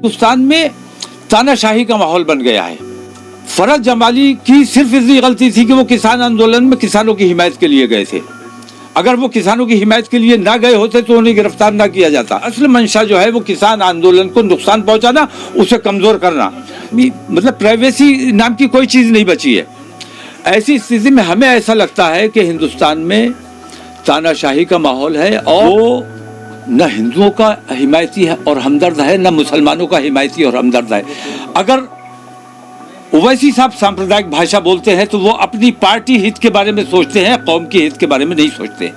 हिंदुस्तान में तानाशाही का माहौल बन गया है। फरज जमाली की सिर्फ इतनी गलती थी कि वो किसान आंदोलन में किसानों की हिमायत के लिए गए थे। अगर वो किसानों की हिमायत के लिए ना गए होते तो उन्हें गिरफ्तार ना किया जाता। असल मंशा जो है वो किसान आंदोलन को नुकसान पहुंचाना, उसे कमजोर करना, मतलब प्राइवेसी नाम की कोई चीज नहीं बची है। ऐसी स्थिति में हमें ऐसा लगता है कि हिंदुस्तान में तानाशाही का माहौल है और वो न हिंदुओं का हिमायती है और हमदर्द है, न मुसलमानों का हिमायती और हमदर्द है। अगर ओवैसी साहब सांप्रदायिक भाषा बोलते हैं तो वो अपनी पार्टी हित के बारे में सोचते हैं, कौम के हित के बारे में नहीं सोचते।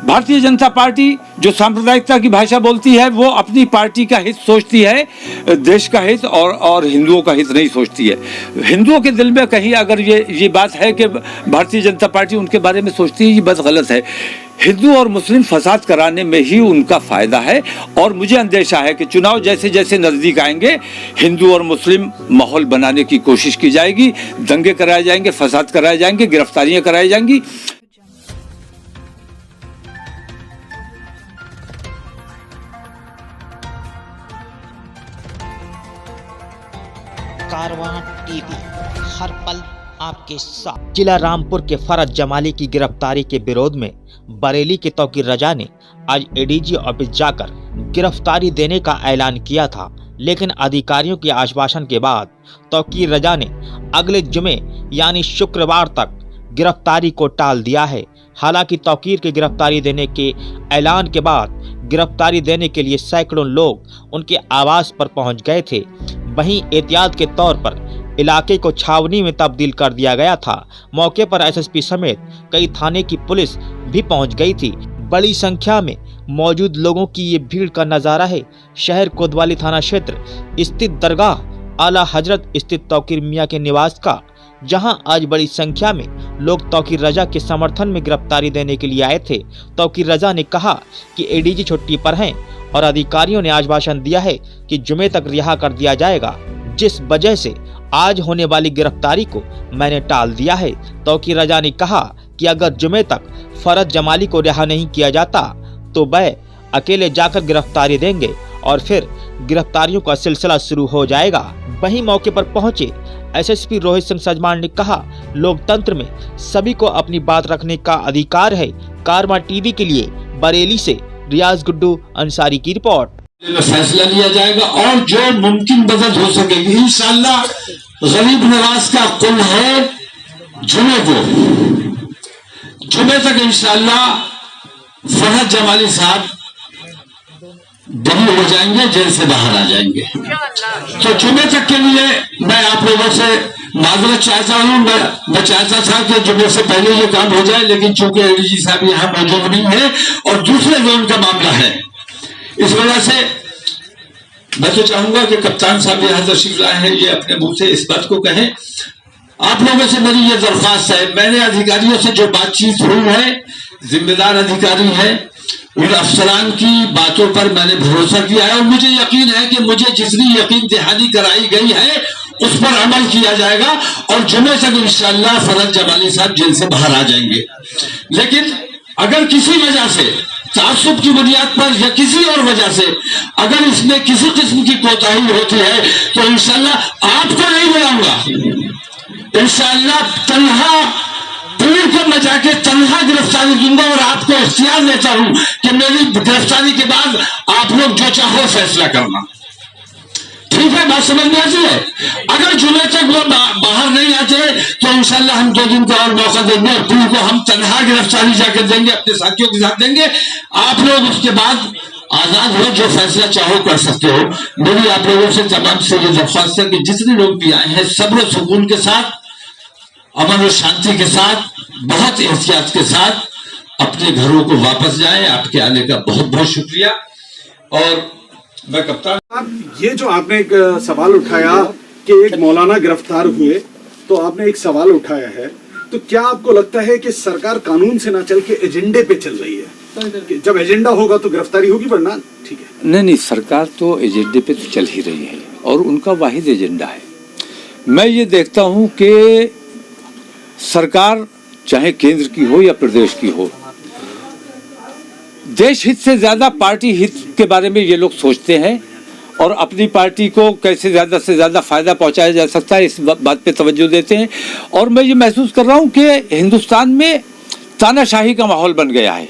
भारतीय जनता पार्टी जो सांप्रदायिकता की भाषा बोलती है वो अपनी पार्टी का हित सोचती है, देश का हित और हिंदुओं का हित नहीं सोचती है। हिंदुओं के दिल में कहीं अगर ये बात है कि भारतीय जनता पार्टी उनके बारे में सोचती है, ये बात गलत है। हिंदू और मुस्लिम फसाद कराने में ही उनका फायदा है और मुझे अंदेशा है कि चुनाव जैसे जैसे नजदीक आएंगे हिंदू और मुस्लिम माहौल बनाने की कोशिश की जाएगी, दंगे कराए जाएंगे, फसाद कराए जाएंगे, गिरफ्तारियां कराई जाएंगी। कारवां टीवी हर पल आपके साथ। जिला रामपुर के फरज जमाली की गिरफ्तारी के विरोध में बरेली के तौकीर रजा ने आज एडीजी ऑफिस जाकर गिरफ्तारी देने का ऐलान किया था, लेकिन अधिकारियों के आश्वासन के बाद तौकीर रजा ने अगले जुमे यानी शुक्रवार तक गिरफ्तारी को टाल दिया है। हालांकि तौकीर के गिरफ्तारी देने के ऐलान के बाद गिरफ्तारी देने के लिए सैकड़ों लोग उनके आवास पर पहुंच गए थे। वहीं एहतियात के तौर पर इलाके को छावनी में तब्दील कर दिया गया था। मौके पर एसएसपी समेत कई थाने की पुलिस भी पहुंच गई थी। बड़ी संख्या में मौजूद लोगों की ये भीड़ का नज़ारा है शहर कोतवाली थाना क्षेत्र स्थित दरगाह आला हजरत स्थित तौकीर मियाँ के निवास का, जहां आज बड़ी संख्या में लोग तौकीर रजा के समर्थन में गिरफ्तारी देने के लिए आए थे। तौकीर रजा ने कहा कि एडीजी छुट्टी पर हैं और अधिकारियों ने आश्वासन दिया है कि जुमे तक रिहा कर दिया जाएगा, जिस वजह से आज होने वाली गिरफ्तारी को मैंने टाल दिया है। तौकीर रजा ने कहा कि अगर जुमे तक फरज जमाली को रिहा नहीं किया जाता तो वह अकेले जाकर गिरफ्तारी देंगे और फिर गिरफ्तारियों का सिलसिला शुरू हो जाएगा। वहीं मौके पर पहुंचे एसएसपी रोहित सिंह सजमान ने कहा, लोकतंत्र में सभी को अपनी बात रखने का अधिकार है। कारवां टीवी के लिए बरेली से रियाज गुड्डू अंसारी की रिपोर्ट। फैसला लिया जाएगा और जो मुमकिन मदद हो सकेगी इंशाअल्लाह। गरीब नवाज का कुल है जुमे को, जुमे तक इंशाअल्लाह फरज जमाली साहब बरी हो जाएंगे, जेल से बाहर आ जाएंगे। तो जुमे तक के लिए मैं आप लोगों से माजरत चाहता हूं। मैं चाहता था कि जुमे से पहले ये काम हो जाए, लेकिन चूंकि एडीजी साहब यहाँ मौजूद नहीं है और दूसरे जोन का मामला है, इस वजह से मैं तो चाहूंगा कि कप्तान साहब यहाँ तशरीफ लाए हैं, ये अपने मुंह से इस बात को कहें। आप लोगों से मेरी ये दरख्वास्त है, मैंने अधिकारियों से जो बातचीत हुई है, जिम्मेदार अधिकारी है, उन अफसरान की बातों पर मैंने भरोसा किया है और मुझे यकीन है कि मुझे जितनी यकीन दहानी कराई गई है उस पर अमल किया जाएगा और जुमे तक इंशाअल्लाह फरज जमाली साहब जेल से बाहर आ जाएंगे। लेकिन अगर किसी वजह से तासुब की बुनियाद पर या किसी और वजह से अगर इसमें किसी किस्म की कोताही होती है तो इंशाअल्लाह आपको नहीं बुलाऊंगा। इंशाअल्लाह तन्हा पूर को मैं जाके तन्हा गिरफ्तारी दूंगा और आपको इख्तियार देता हूं कि मेरी गिरफ्तारी के बाद आप लोग जो चाहो फैसला करना। ठीक है, बात समझ में आती है। अगर जुमे तक वो बाहर नहीं आते तो इंशाल्लाह हम 2 दिन का और मौका देंगे और पूरी को हम तन्हा गिरफ्तारी जाकर देंगे, अपने साथियों के साथ देंगे। आप लोग उसके बाद आजाद हो, जो फैसला चाहो कर सकते हो। मेरी आप लोगों से तमाम से ये दरख्वास्त है कि जितने लोग भी आए हैं सब्र सुकून के साथ, अमन और शांति के साथ, बहुत एहतियात के साथ अपने घरों को वापस जाएं। आपके आने का बहुत बहुत शुक्रिया। और मैं कप्तान साहब, ये जो आपने एक सवाल उठाया कि एक मौलाना गिरफ्तार हुए, तो आपने एक सवाल उठाया है, तो क्या आपको लगता है कि सरकार कानून से ना चल के एजेंडे पे चल रही है? जब एजेंडा होगा तो गिरफ्तारी होगी, वरना ठीक है। नहीं, सरकार तो एजेंडे पे तो चल ही रही है और उनका वाहिद एजेंडा है। मैं ये देखता हूँ कि सरकार चाहे केंद्र की हो या प्रदेश की हो, देश हित से ज्यादा पार्टी हित के बारे में ये लोग सोचते हैं और अपनी पार्टी को कैसे ज़्यादा से ज़्यादा फ़ायदा पहुंचाया जा सकता है इस बात पे तवज्जो देते हैं। और मैं ये महसूस कर रहा हूँ कि हिंदुस्तान में तानाशाही का माहौल बन गया है।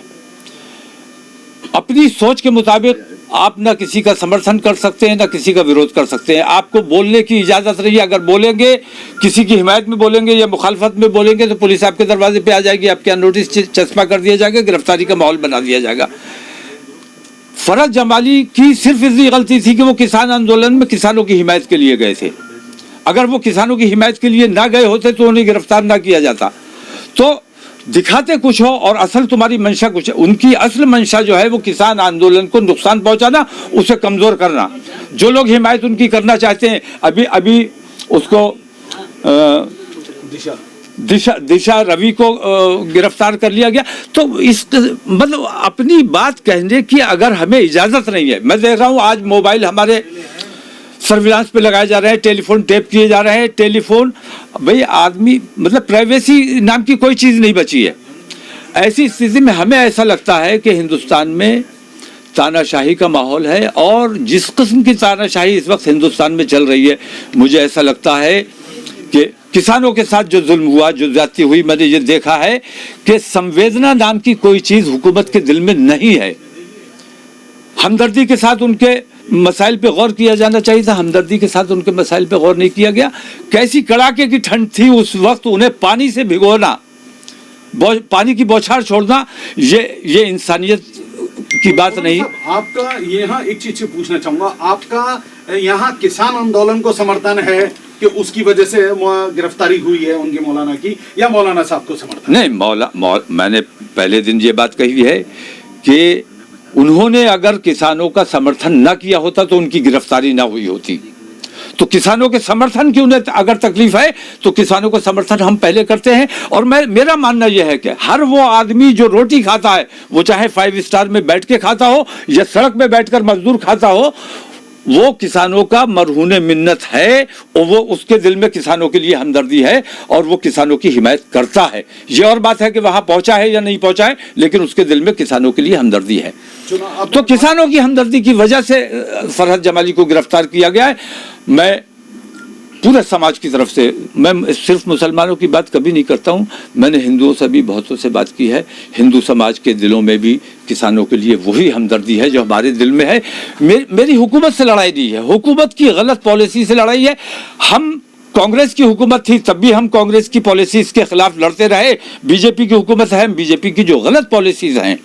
अपनी सोच के मुताबिक आप ना किसी का समर्थन कर सकते हैं ना किसी का विरोध कर सकते हैं। आपको बोलने की इजाज़त नहीं है। अगर बोलेंगे, किसी की हिमायत में बोलेंगे या मुखालफत में बोलेंगे तो पुलिस आपके दरवाजे पे आ जाएगी, आपके यहाँ नोटिस चस्पा कर दिया जाएगा, गिरफ्तारी का माहौल बना दिया जाएगा। फरज जमाली की सिर्फ इतनी गलती थी कि वो किसान आंदोलन में किसानों की हिमायत के लिए गए थे। अगर वो किसानों की हिमायत के लिए ना गए होते तो उन्हें गिरफ्तार ना किया जाता। तो दिखाते कुछ हो और असल तुम्हारी मंशा कुछ है। उनकी असल मंशा जो है वो किसान आंदोलन को नुकसान पहुंचाना, उसे कमजोर करना। जो लोग हिमायत उनकी करना चाहते हैं, अभी उसको दिशा रवि को गिरफ्तार कर लिया गया। तो इस मतलब अपनी बात कहने की अगर हमें इजाजत नहीं है। मैं देख रहा हूँ आज मोबाइल हमारे सर्विलांस पे लगाए जा रहे हैं, टेलीफोन टेप किए जा रहे हैं। टेलीफोन भाई, आदमी मतलब प्राइवेसी नाम की कोई चीज़ नहीं बची है। ऐसी स्थिति में हमें ऐसा लगता है कि हिंदुस्तान में तानाशाही का माहौल है और जिस किस्म की तानाशाही इस वक्त हिंदुस्तान में चल रही है, मुझे ऐसा लगता है कि किसानों के साथ जो जुल्म हुआ, जो ज्यादती हुई, मैंने ये देखा है कि संवेदना नाम की कोई चीज़ हुकूमत के दिल में नहीं है। हमदर्दी के साथ उनके मसाइल पे गौर किया जाना चाहिए था, हमदर्दी के साथ उनके मसाइल पे गौर नहीं किया गया। कैसी कड़ाके की ठंड थी उस वक्त, उन्हें पानी से भिगोना, पानी की बौछार छोड़ना, ये इंसानियत की बात नहीं। आपका यहाँ एक चीज से पूछना चाहूंगा, आपका यहाँ किसान आंदोलन को समर्थन है कि उसकी वजह से गिरफ्तारी हुई है उनकी मौलाना की, या मौलाना साहब को समर्थन? नहीं, मैंने पहले दिन ये बात कही है कि उन्होंने अगर किसानों का समर्थन न किया होता तो उनकी गिरफ्तारी ना हुई होती। तो किसानों के समर्थन की उन्हें अगर तकलीफ है तो किसानों का समर्थन हम पहले करते हैं। और मेरा मानना यह है कि हर वो आदमी जो रोटी खाता है, वो चाहे 5 स्टार में बैठ के खाता हो या सड़क में बैठकर मजदूर खाता हो, वो किसानों का मरहूने मिन्नत है और वो उसके दिल में किसानों के लिए हमदर्दी है और वो किसानों की हिमायत करता है। ये और बात है कि वहां पहुंचा है या नहीं पहुंचा है, लेकिन उसके दिल में किसानों के लिए हमदर्दी है। तो किसानों की हमदर्दी की वजह से फरहत जमाली को गिरफ्तार किया गया है। मैं पूरे समाज की तरफ से, मैं सिर्फ मुसलमानों की बात कभी नहीं करता हूँ, मैंने हिंदुओं से भी बहुतों से बात की है। हिंदू समाज के दिलों में भी किसानों के लिए वही हमदर्दी है जो हमारे दिल में है। मेरी हुकूमत से लड़ाई नहीं है, हुकूमत की गलत पॉलिसी से लड़ाई है। हम कांग्रेस की हुकूमत थी तब भी हम कांग्रेस की पॉलिसीज के खिलाफ लड़ते रहे। बीजेपी की हुकूमत है, बीजेपी की जो गलत पॉलिसीज हैं,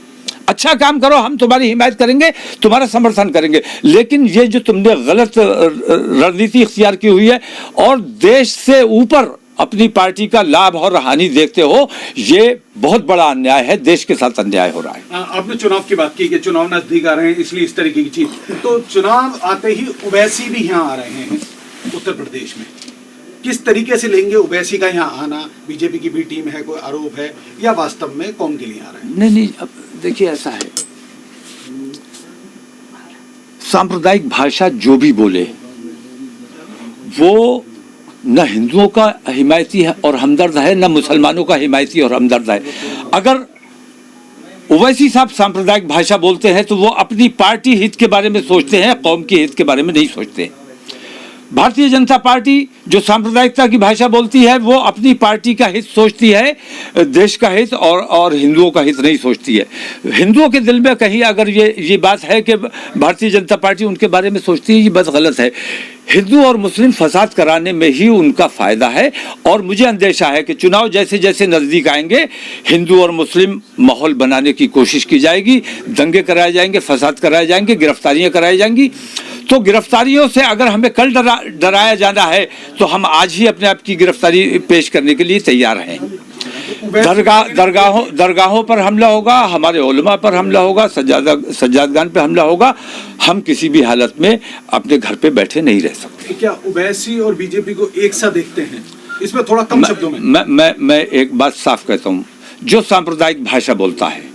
अच्छा काम करो, हम तुम्हारी हिमायत करेंगे, तुम्हारा समर्थन करेंगे। लेकिन ये जो तुमने गलत रणनीति इख्तियार की हुई है और देश से ऊपर अपनी पार्टी का लाभ और हानि देखते हो, ये बहुत बड़ा अन्याय है, देश के साथ अन्याय हो रहा है। आपने चुनाव की बात की कि चुनाव नजदीक आ रहे हैं, इसलिए इस तरीके की चीज। तो चुनाव आते ही ओवैसी भी यहाँ आ रहे हैं उत्तर प्रदेश में, किस तरीके से लेंगे ओवैसी का यहाँ आना? बीजेपी की भी टीम है, कोई आरोप है, या वास्तव में कौन के लिए आ रहे हैं? नहीं, अब देखिए ऐसा है, सांप्रदायिक भाषा जो भी बोले वो न हिंदुओं का हिमायती है और हमदर्द है, न मुसलमानों का हिमायती और हमदर्द है। अगर ओवैसी साहब सांप्रदायिक भाषा बोलते हैं तो वो अपनी पार्टी हित के बारे में सोचते हैं, कौम के हित के बारे में नहीं सोचते। भारतीय जनता पार्टी जो सांप्रदायिकता की भाषा बोलती है वो अपनी पार्टी का हित सोचती है, देश का हित और हिंदुओं का हित नहीं सोचती है। हिंदुओं के दिल में कहीं अगर ये बात है कि भारतीय जनता पार्टी उनके बारे में सोचती है, ये बात गलत है। हिंदू और मुस्लिम फसाद कराने में ही उनका फ़ायदा है और मुझे अंदेशा है कि चुनाव जैसे जैसे नज़दीक आएंगे हिंदू और मुस्लिम माहौल बनाने की कोशिश की जाएगी, दंगे कराए जाएंगे, फसाद कराए जाएंगे, गिरफ्तारियां कराई जाएंगी। तो गिरफ्तारियों से अगर हमें कल डराया जाना है तो हम आज ही अपने आप की गिरफ्तारी पेश करने के लिए तैयार हैं। दरगाहों पर हमला होगा, हमारे उलमा पर हमला होगा, सज्जादगान पे हमला होगा। हम किसी भी हालत में अपने घर पे बैठे नहीं रह सकते। क्या ओवैसी और बीजेपी को एक सा देखते हैं? इसमें थोड़ा कम शब्दों में मैं एक बात साफ कहता हूँ, जो सांप्रदायिक भाषा बोलता है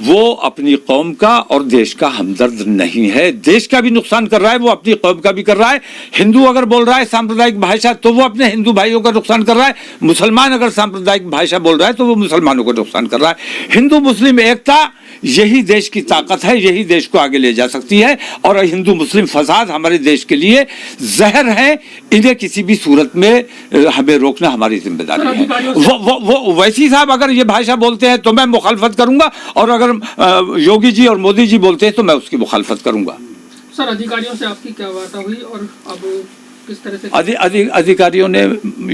वो अपनी कौम का और देश का हमदर्द नहीं है। देश का भी नुकसान कर रहा है वो, अपनी कौम का भी कर रहा है। हिंदू अगर बोल रहा है सांप्रदायिक भाषा तो वो अपने हिंदू भाइयों का नुकसान कर रहा है। मुसलमान अगर सांप्रदायिक भाषा बोल रहा है तो वो मुसलमानों का नुकसान कर रहा है। हिंदू मुस्लिम एकता यही देश की ताकत है, यही देश को आगे ले जा सकती है। और हिंदू मुस्लिम फसाद हमारे देश के लिए जहर है। इन्हें किसी भी सूरत में हमें रोकना हमारी जिम्मेदारी है। वो वैसी साहब अगर ये भाषा बोलते हैं तो मैं मुखालफत करूंगा, और अगर योगी जी और मोदी जी बोलते हैं तो मैं उसकी मुखालफत करूंगा। सर, अधिकारियों से आपकी क्या वार्ता हुई और अब किस तरह से अधिकारियों ने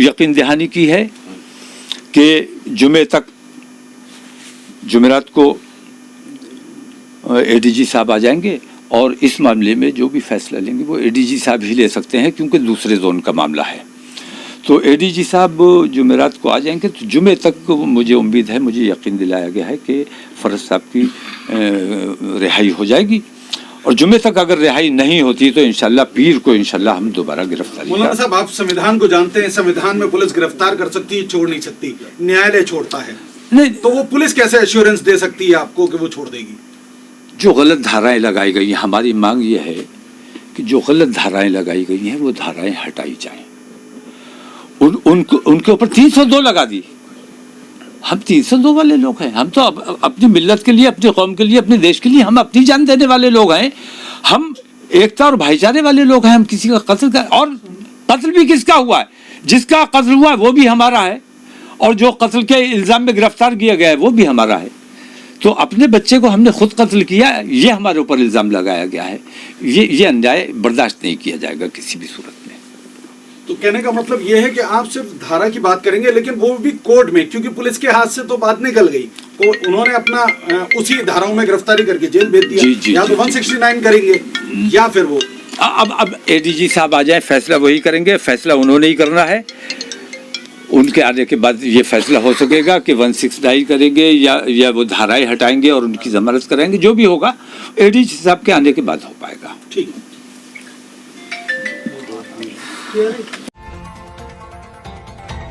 यकीन दहानी की है कि जुमे तक, जुमेरात को एडीजी साहब आ जाएंगे और इस मामले में जो भी फैसला लेंगे वो एडीजी साहब ही ले सकते हैं, क्योंकि दूसरे जोन का मामला है। तो एडीजी साहब जुमेरात को आ जाएंगे, तो जुमे तक मुझे उम्मीद है, मुझे यकीन दिलाया गया है कि फरज साहब की रिहाई हो जाएगी। और जुमे तक अगर रिहाई नहीं होती तो इंशाल्लाह पीर को इंशाल्लाह हम दोबारा गिरफ्तारी। मौलाना साहब, आप संविधान को जानते हैं, संविधान में पुलिस गिरफ्तार कर सकती है, छोड़ नहीं सकती, न्यायालय छोड़ता है। नहीं, तो वो पुलिस कैसे एश्योरेंस दे सकती है आपको कि वो छोड़ देगी? जो गलत धाराएं लगाई गई हैं, हमारी मांग ये है कि जो गलत धाराएं लगाई गई हैं वो धाराएं हटाई जाएं। उनके ऊपर 302 लगा दी। हम 302 वाले लोग हैं। हम तो अपनी मिल्लत के लिए, अपनी कौम के लिए, अपने देश के लिए हम अपनी जान देने वाले लोग हैं। हम एकता और भाईचारे वाले लोग हैं। हम किसी का कत्ल कर, और कत्ल भी किसका हुआ है? जिसका कत्ल हुआ है वो भी हमारा है, और जो कत्ल के इल्जाम में गिरफ्तार किया गया है वो भी हमारा है। तो अपने बच्चे को हमने खुद कत्ल किया, ये हमारे ऊपर इल्जाम लगाया गया है। ये अन्याय बर्दाश्त नहीं किया जाएगा किसी भी सूरत में। तो कहने का मतलब ये है कि आप सिर्फ धारा की बात करेंगे, लेकिन वो भी कोर्ट में, क्योंकि पुलिस के हाथ से तो बात निकल गई, तो उन्होंने अपना उसी धाराओं में गिरफ्तारी करके जेल भेज दिया। या तो 169 करेंगे या फिर वो अब एडीजी साहब आ जाए, फैसला वही करेंगे। फैसला उन्होंने ही करना है। उनके आने के बाद ये फैसला हो सकेगा कि 169 करेंगे या वो धाराएं हटाएंगे और उनकी जमानत कराएंगे। जो भी होगा एडीजी साहब के आने के बाद हो पाएगा। ठीक।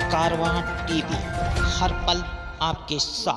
कारवां टीवी, हर पल आपके साथ।